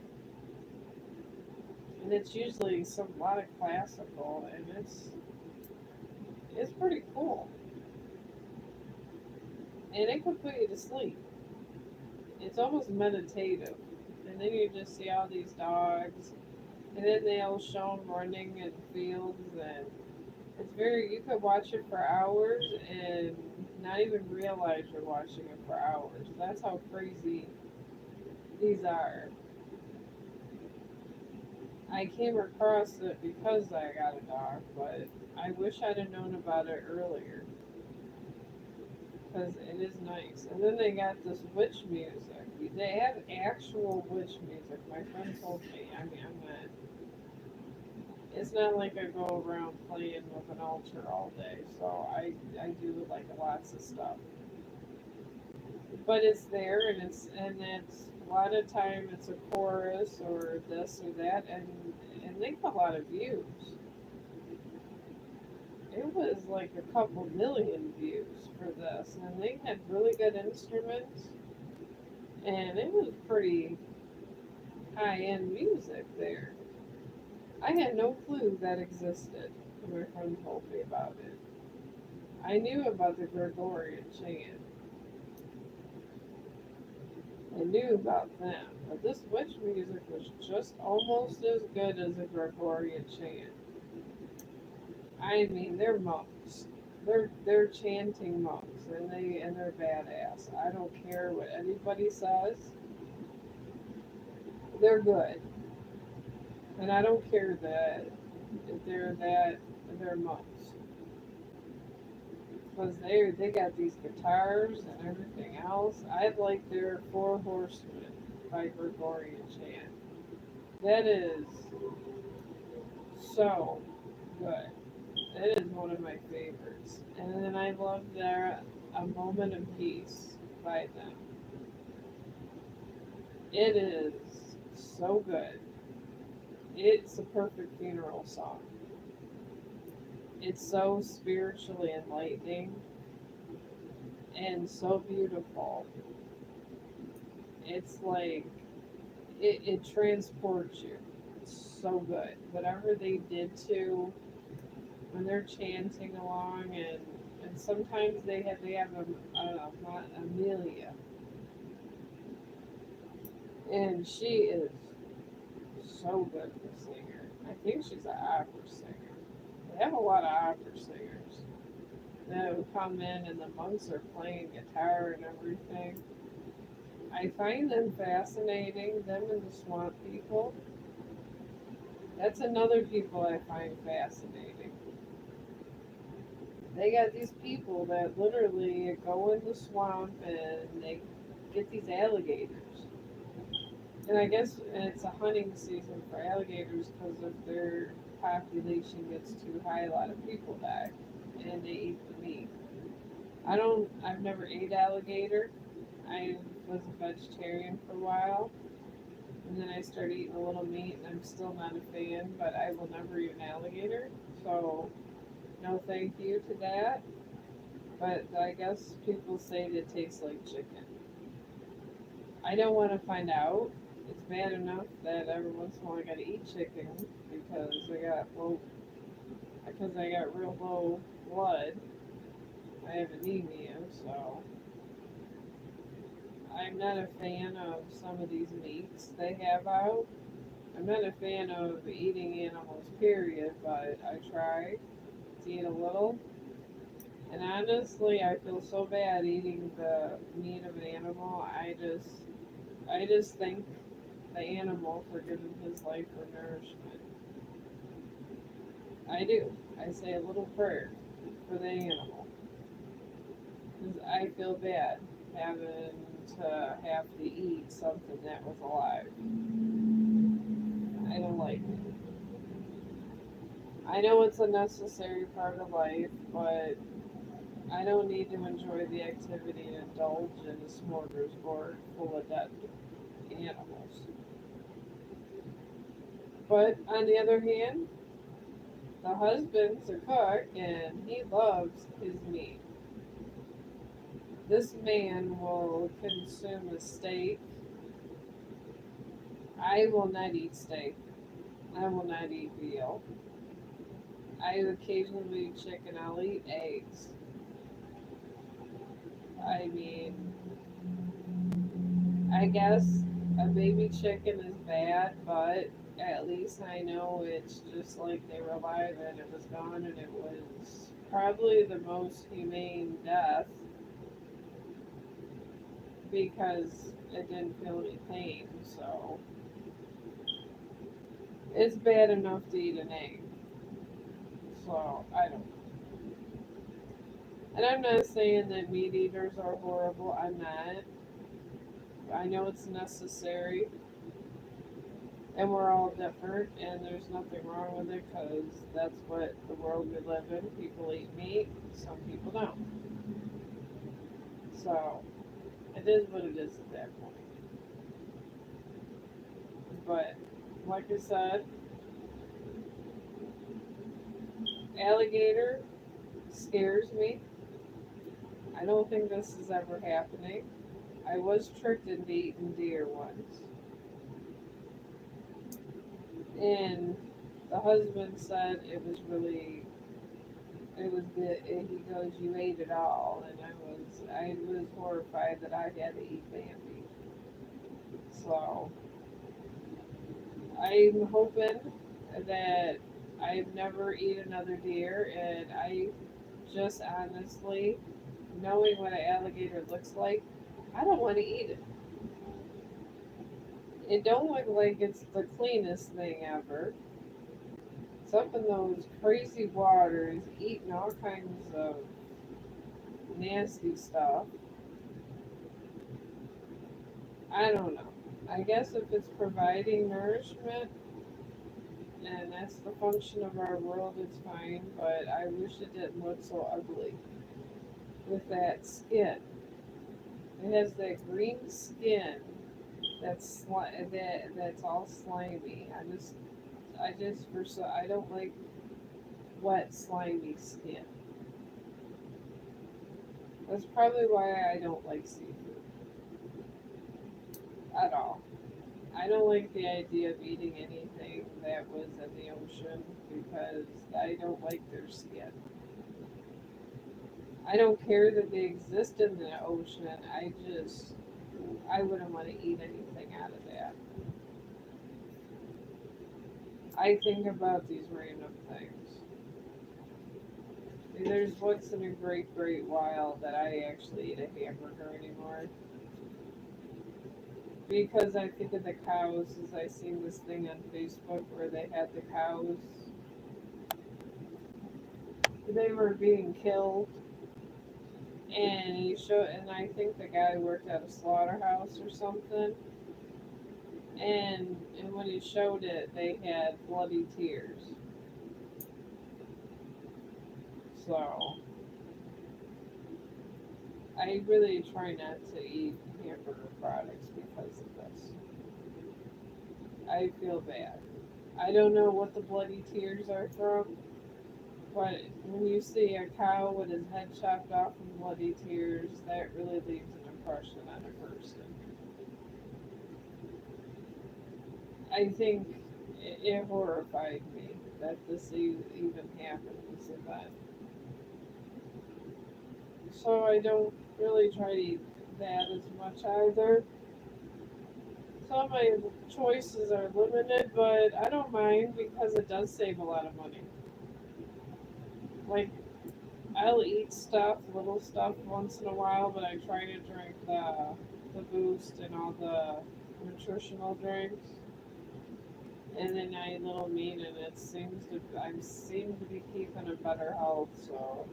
and it's usually a lot of classical, and it's pretty cool, and it can put you to sleep. It's almost meditative, and then you just see all these dogs, and then they all show them running in fields, and it's very. You could watch it for hours and not even realize you're watching it for hours. That's how crazy these are. I came across it because I got a dog, but I wish I'd have known about it earlier because it is nice. And then they got this witch music. They have actual witch music. My friend told me. I mean, I'm not. It's not like I go around playing with an altar all day. So I do like lots of stuff. But it's there, and it's a lot of time it's a chorus or this or that, and they get a lot of views. It was like a couple million views for this, and they had really good instruments, and it was pretty high end music there. I had no clue that existed when my friend told me about it. I knew about the Gregorian chant. I knew about them, but this witch music was just almost as good as a Gregorian chant. I mean, they're monks. They're chanting monks, and they're badass. I don't care what anybody says. They're good, and I don't care that if they're monks because they got these guitars and everything else. I like their Four Horsemen by Gregorian chant. That is so good. It is one of my favorites. And then I love their A Moment of Peace by them. It is so good. It's a perfect funeral song. It's so spiritually enlightening and so beautiful. It's like it transports you. It's so good. Whatever they did to when they're chanting along, and sometimes they have Amelia, and she is so good of a singer. I think she's an opera singer. They have a lot of opera singers that would come in, and the monks are playing guitar and everything. I find them fascinating. Them and the swamp people. That's another people I find fascinating. They got these people that literally go in the swamp and they get these alligators. And I guess it's a hunting season for alligators because if their population gets too high, a lot of people die and they eat the meat. I've never ate alligator. I was a vegetarian for a while, and then I started eating a little meat, and I'm still not a fan, but I will never eat an alligator. So, no thank you to that. But I guess people say that it tastes like chicken. I don't want to find out. It's bad enough that every once in a while I gotta eat chicken because I got real low blood. I have anemia, so I'm not a fan of some of these meats they have out. I'm not a fan of eating animals, period, but I try to eat a little. And honestly, I feel so bad eating the meat of an animal. I just thank the animal for giving his life for nourishment. I do. I say a little prayer for the animal because I feel bad having to eat something that was alive. I don't like it. I know it's a necessary part of life, but I don't need to enjoy the activity and indulge in a smorgasbord full of dead. animals. But on the other hand, the husband's a cook and he loves his meat. This man will consume a steak. I will not eat steak. I will not eat veal. I occasionally eat chicken. I'll eat eggs. I mean, I guess a baby chicken is bad, but at least I know it's just like they were alive and it was gone and it was probably the most humane death because it didn't feel any pain. So it's bad enough to eat an egg. So I don't. And I'm not saying that meat eaters are horrible. I'm not. I know it's necessary, and we're all different, and there's nothing wrong with it because that's what the world we live in. People eat meat, some people don't. So it is what it is at that point. But like I said, alligator scares me. I don't think this is ever happening. I was tricked into eating deer once. And the husband said it was good. And he goes, you ate it all. And I was horrified that I had to eat Bambi. So I'm hoping that I've never eat another deer. And I just honestly, knowing what an alligator looks like, I don't want to eat it. It don't look like it's the cleanest thing ever. It's up in those crazy waters, eating all kinds of nasty stuff. I don't know. I guess if it's providing nourishment and that's the function of our world, it's fine. But I wish it didn't look so ugly with that skin. It has that green skin that's all slimy. I don't like wet slimy skin. That's probably why I don't like seafood at all. I don't like the idea of eating anything that was in the ocean because I don't like their skin. I don't care that they exist in the ocean. I wouldn't want to eat anything out of that. I think about these random things. There's once in a great while that I actually eat a hamburger anymore. Because I think of the cows, as I seen this thing on Facebook where they had the cows, they were being killed, and I think the guy worked at a slaughterhouse or something, and when he showed it, they had bloody tears. So I really try not to eat hamburger products because of this. I feel bad. I don't know what the bloody tears are from, but when you see a cow with his head chopped off and bloody tears, that really leaves an impression on a person. I think it horrified me that this even happens. So I don't really try to eat that as much either. Some of my choices are limited, but I don't mind because it does save a lot of money. Like I'll eat stuff, little stuff once in a while, but I try to drink the Boost and all the nutritional drinks, and then I eat little meat, and I seem to be keeping a better health. So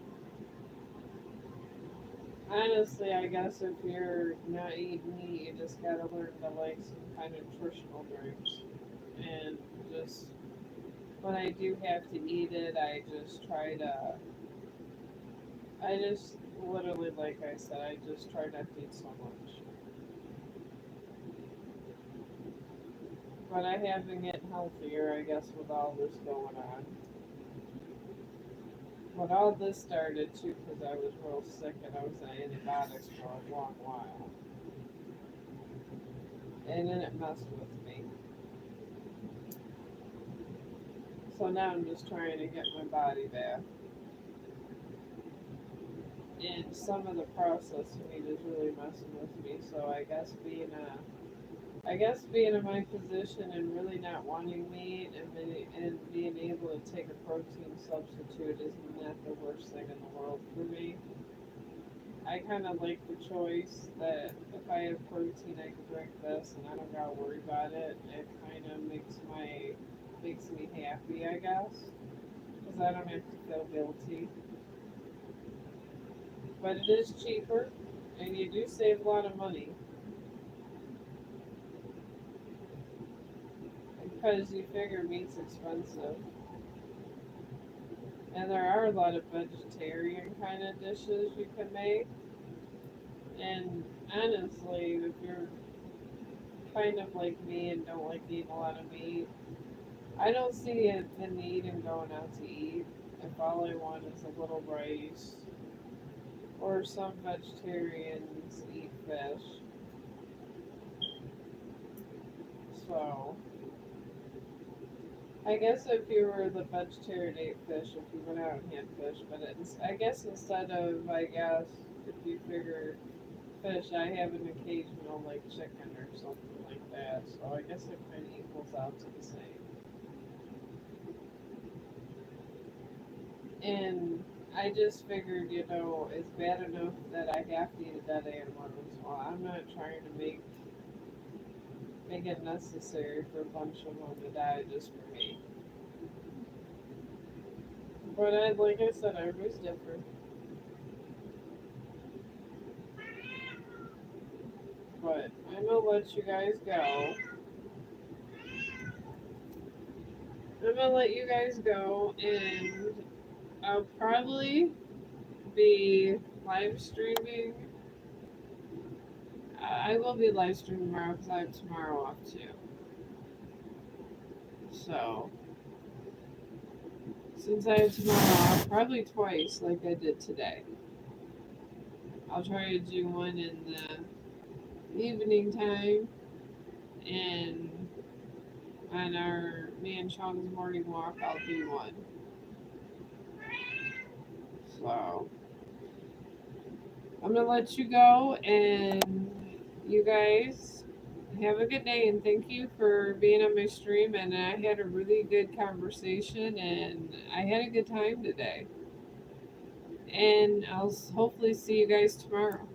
honestly, I guess if you're not eating meat, you just gotta learn to like some kind of nutritional drinks, and just when I do have to eat it, I just literally, like I said, I just try not to eat so much. But I have been getting healthier, I guess, with all this going on. But all this started too because I was real sick and I was on antibiotics for a long while. And then it messed with me. So now I'm just trying to get my body back. And some of the processed meat is really messing with me. So I guess being in my position and really not wanting meat and being able to take a protein substitute is not the worst thing in the world for me. I kind of like the choice that if I have protein, I can drink this and I don't gotta worry about it. It kind of makes me happy, I guess, because I don't have to feel guilty. But it is cheaper, and you do save a lot of money because you figure meat's expensive. And there are a lot of vegetarian kind of dishes you can make. And honestly, if you're kind of like me and don't like eating a lot of meat, I don't see the need in going out to eat if all I want is a little rice. Or some vegetarians eat fish. So, I guess if you were the vegetarian ate fish, if you went out and had fish, but I guess instead of, if you figure fish, I have an occasional like chicken or something like that. So I guess it kind of equals out to the same. And I just figured, it's bad enough that I have to eat a dead animal. Well, I'm not trying to make it necessary for a bunch of them to die just for me. But like I said, everybody's different. But I'm gonna let you guys go. I'm gonna let you guys go, and I'll probably be live streaming. I will be live streaming tomorrow because I have tomorrow off too. So since I have tomorrow off, probably twice, like I did today. I'll try to do one in the evening time, and on our me and Chong's morning walk, I'll do one. So I'm gonna let you go, and you guys have a good day. And thank you for being on my stream. And I had a really good conversation, and I had a good time today. And I'll hopefully see you guys tomorrow.